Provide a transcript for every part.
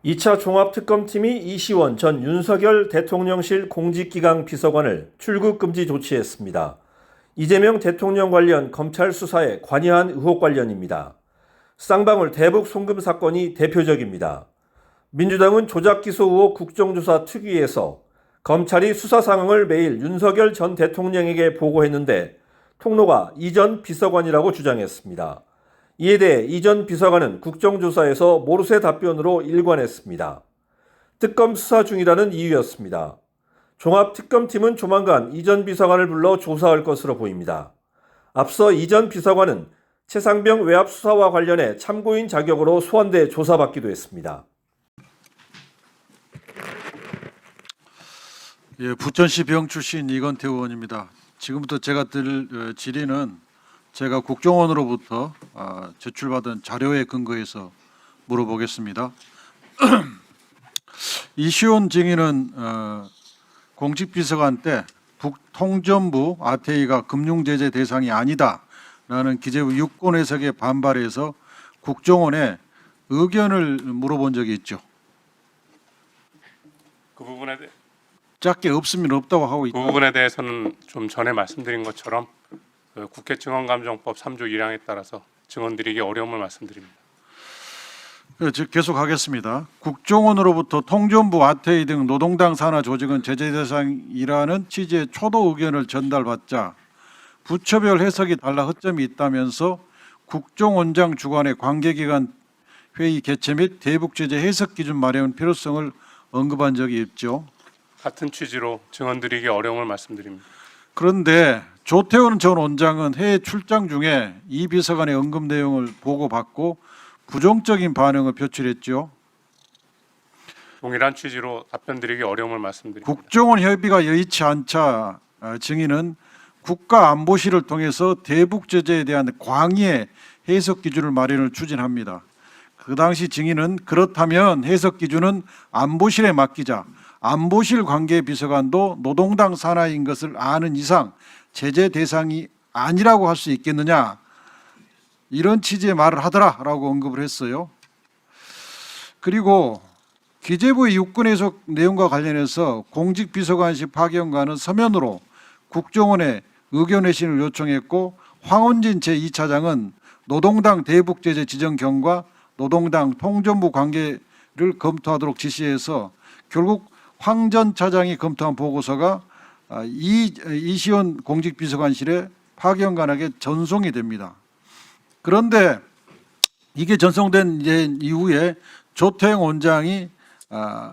2차 종합특검팀이 이시원 전 윤석열 대통령실 공직기강 비서관을 출국 금지 조치했습니다. 이재명 대통령 관련 검찰 수사에 관여한 의혹 관련입니다. 쌍방울 대북 송금 사건이 대표적입니다. 민주당은 조작기소 의혹 국정조사 특위에서 검찰이 수사 상황을 매일 윤석열 전 대통령에게 보고했는데 통로가 이 전 비서관이라고 주장했습니다. 이에 대해 이 전 비서관은 국정조사에서 모르쇠 답변으로 일관했습니다. 특검 수사 중이라는 이유였습니다. 종합특검팀은 조만간 이 전 비서관을 불러 조사할 것으로 보입니다. 앞서 이 전 비서관은 최상병 외압 수사와 관련해 참고인 자격으로 소환돼 조사받기도 했습니다. 예, 부천시 병 출신 이건태 의원입니다. 지금부터 제가 드릴 질의는 제가 국정원으로부터 제출받은 자료에 근거해서 물어보겠습니다. 이시원 증인은 공직비서관 때 북통전부 아태이가 금융제재 대상이 아니다라는 기재부 유권 해석에 반발해서 국정원에 의견을 물어본 적이 있죠. 그 부분에 대해 짧게 없으면 없다고 하고 있다. 그 부분에 대해서는 좀 전에 말씀드린 것처럼 그 국회 증언감정법 3조 1항에 따라서 증언드리기 어려움을 말씀드립니다. 계속하겠습니다. 국정원으로부터 통전부 아태이 등 노동당 산하 조직은 제재 대상이라는 취지의 초도 의견을 전달받자 부처별 해석이 달라 허점이 있다면서 국정원장 주관의 관계기관 회의 개최 및 대북 제재 해석 기준 마련 필요성을 언급한 적이 있죠. 같은 취지로 증언드리기 어려움을 말씀드립니다. 그런데 조태원 전 원장은 해외 출장 중에 이 비서관의 언급 내용을 보고받고 부정적인 반응을 표출했죠. 동일한 취지로 답변드리기 어려움을 말씀드립니다. 국정원 협의가 여의치 않자 증인은 국가안보실을 통해서 대북 제재에 대한 광의의 해석 기준을 마련을 추진합니다. 그 당시 증인은 그렇다면 해석 기준은 안보실에 맡기자. 안보실 관계 비서관도 노동당 산하인 것을 아는 이상 제재 대상이 아니라고 할 수 있겠느냐, 이런 취지의 말을 하더라라고 언급을 했어요. 그리고 기재부의 유권 해석 내용과 관련해서 공직비서관실 파견관은 서면으로 국정원에 의견 회신을 요청했고, 황원진 제2차장은 노동당 대북 제재 지정 경과 노동당 통전부 관계를 검토하도록 지시해서 결국 황 전 차장이 검토한 보고서가 이시원 공직비서관실에 파견관에게 전송이 됩니다. 그런데 이게 전송된 이후에 조태영 원장이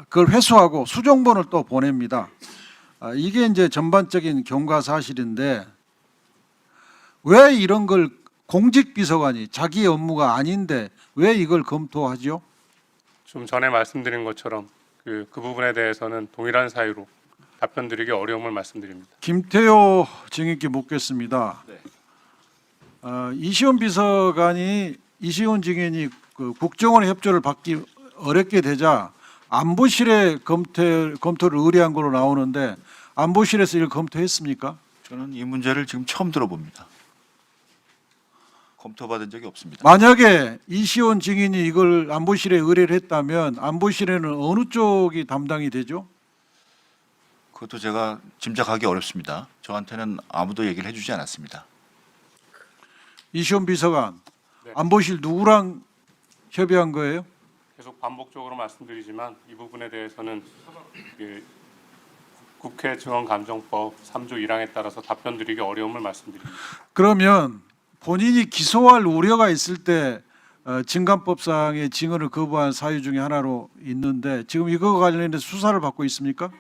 그걸 회수하고 수정본을 또 보냅니다. 이게 이제 전반적인 경과 사실인데, 왜 이런 걸 공직비서관이 자기의 업무가 아닌데 왜 이걸 검토하죠? 좀 전에 말씀드린 것처럼 그 부분에 대해서는 동일한 사유로 답변드리기 어려움을 말씀드립니다. 김태효 증인께 묻겠습니다. 네. 이시원 비서관이 이시원 증인이 그 국정원의 협조를 받기 어렵게 되자 안보실에 검토를 의뢰한 걸로 나오는데, 안보실에서 이걸 검토했습니까? 저는 이 문제를 지금 처음 들어봅니다. 검토받은 적이 없습니다. 만약에 이시원 증인이 이걸 안보실에 의뢰를 했다면 안보실에는 어느 쪽이 담당이 되죠? 그것도 제가 짐작하기 어렵습니다. 저한테는 아무도 얘기를 해주지 않았습니다. 이시원 비서관, 네. 안보실 누구랑 협의한 거예요? 계속 반복적으로 말씀드리지만 이 부분에 대해서는 그 국회 증언감정법 3조 1항에 따라서 답변드리기 어려움을 말씀드립니다. 그러면 본인이 기소할 우려가 있을 때 증감법상의 증언을 거부한 사유 중에 하나로 있는데, 지금 이거 관련해서 수사를 받고 있습니까?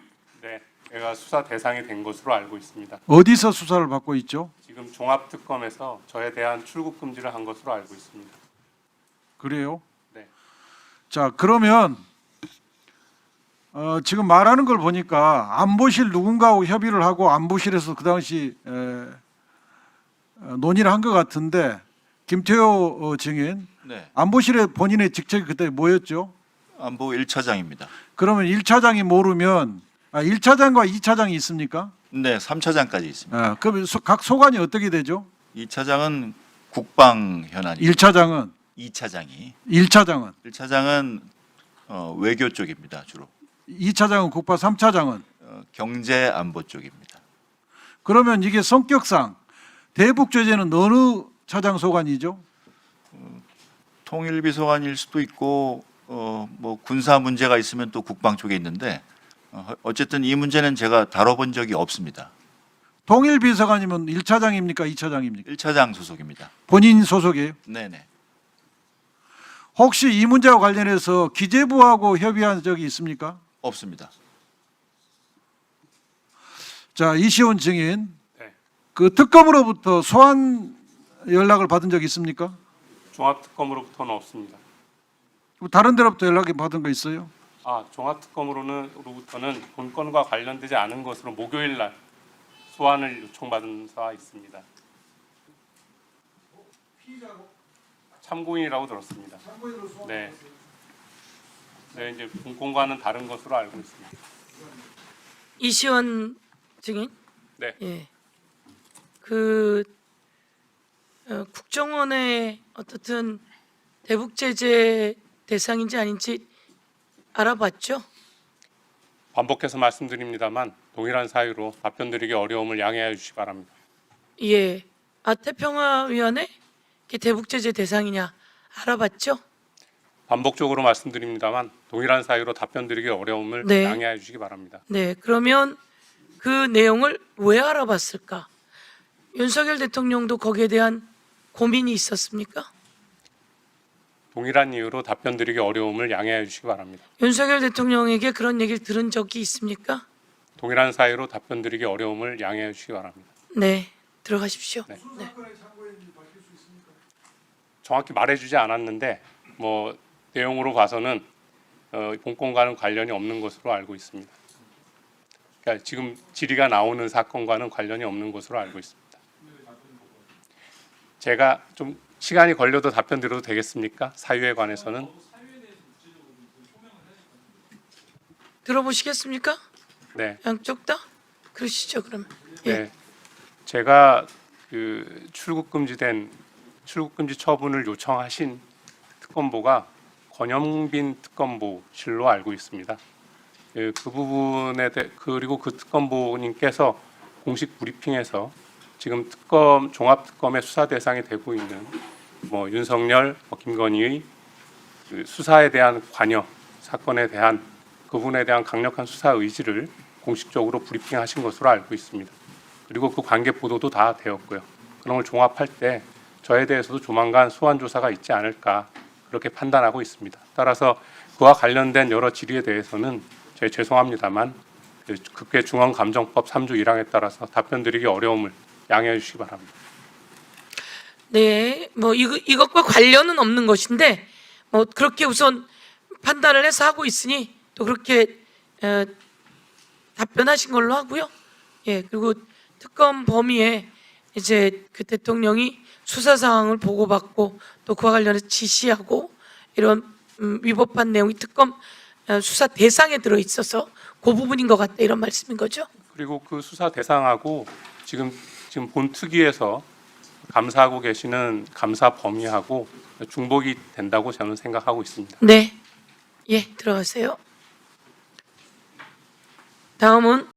네, 제가 수사 대상이 된 것으로 알고 있습니다. 어디서 수사를 받고 있죠? 지금 종합특검에서 저에 대한 출국 금지를 한 것으로 알고 있습니다. 그래요? 네. 자, 그러면 지금 말하는 걸 보니까 안보실 누군가하고 협의를 하고 안보실에서 그 당시 논의를 한 것 같은데, 김태효 증인, 네, 안보실에 본인의 직책이 그때 뭐였죠? 안보 1차장입니다. 그러면 1차장이 모르면 1차장과 2차장이 있습니까? 네, 3차장까지 있습니다. 그럼 각 소관이 어떻게 되죠? 2차장은 국방 현안이고 1차장은 2차장이 1차장은 1차장은 외교 쪽입니다. 주로 2차장은 국파, 3차장은 경제 안보 쪽입니다. 그러면 이게 성격상 대북 제재는 어느 차장 소관이죠? 통일비서관일 수도 있고 뭐 군사 문제가 있으면 또 국방 쪽에 있는데 어쨌든 이 문제는 제가 다뤄본 적이 없습니다. 통일비서관이면 1차장입니까? 2차장입니까? 1차장 소속입니다. 본인 소속이에요? 네네. 혹시 이 문제와 관련해서 기재부하고 협의한 적이 있습니까? 없습니다. 자, 이시원 증인, 네. 그 특검으로부터 소환 연락을 받은 적이 있습니까? 종합특검으로부터는 없습니다. 다른 데로부터 연락이 받은 거 있어요? 종합특검으로부터는 본건과 관련되지 않은 것으로 목요일 날 소환을 요청받은 사가 있습니다. 참고인이라고 들었습니다. 네. 네, 이제 본건과는 다른 것으로 알고 있습니다. 이시원 증인. 네. 예. 국정원의 어떻든 대북 제재 대상인지 아닌지 알아봤죠? 반복해서 말씀드립니다만 동일한 사유로 답변드리기 어려움을 양해해 주시기 바랍니다. 예. 태평화위원회 대북 제재 대상이냐 알아봤죠? 반복적으로 말씀드립니다만 동일한 사유로 답변드리기 어려움을 네. 양해해 주시기 바랍니다. 네. 그러면 그 내용을 왜 알아봤을까? 윤석열 대통령도 거기에 대한 고민이 있었습니까? 동일한 이유로 답변드리기 어려움을 양해해 주시기 바랍니다. 윤석열 대통령에게 그런 얘기를 들은 적이 있습니까? 동일한 사유로 답변드리기 어려움을 양해해 주시기 바랍니다. 네. 들어가십시오. 네. 네. 정확히 말해주지 않았는데 뭐 내용으로 봐서는 본건과는 관련이 없는 것으로 알고 있습니다. 그러니까 지금 질의가 나오는 사건과는 관련이 없는 것으로 알고 있습니다. 제가 좀 시간이 걸려도 답변 드려도 되겠습니까? 사유에 관해서는 들어보시겠습니까? 네. 양쪽 다? 그러시죠 그러면. 예. 네. 제가 출국 금지 처분을 요청하신 특검보가 권영빈 특검보실로 알고 있습니다. 그 부분에 그리고 그 특검보님께서 공식 브리핑에서 지금 종합특검의 수사 대상이 되고 있는 뭐 윤석열, 김건희의 그 수사에 대한 관여 사건에 대한 그분에 대한 강력한 수사 의지를 공식적으로 브리핑하신 것으로 알고 있습니다. 그리고 그 관계 보도도 다 되었고요. 그런 걸 종합할 때 저에 대해서도 조만간 소환 조사가 있지 않을까 그렇게 판단하고 있습니다. 따라서 그와 관련된 여러 질의에 대해서는 저희 죄송합니다만 국회중앙감정법 3조 1항에 따라서 답변드리기 어려움을 양해해 주시기 바랍니다. 네, 뭐 이것과 관련은 없는 것인데 뭐 그렇게 우선 판단을 해서 하고 있으니 또 그렇게 답변하신 걸로 하고요. 예, 그리고 특검 범위에 이제 그 대통령이 수사 상황을 보고받고 또 그와 관련해서 지시하고 이런 위법한 내용이 특검 수사 대상에 들어 있어서 그 부분인 것 같다 이런 말씀인 거죠? 그리고 그 수사 대상하고 지금 본특위에서 감사하고 계시는 감사 범위하고 중복이 된다고 저는 생각하고 있습니다. 네, 예, 들어가세요. 다음은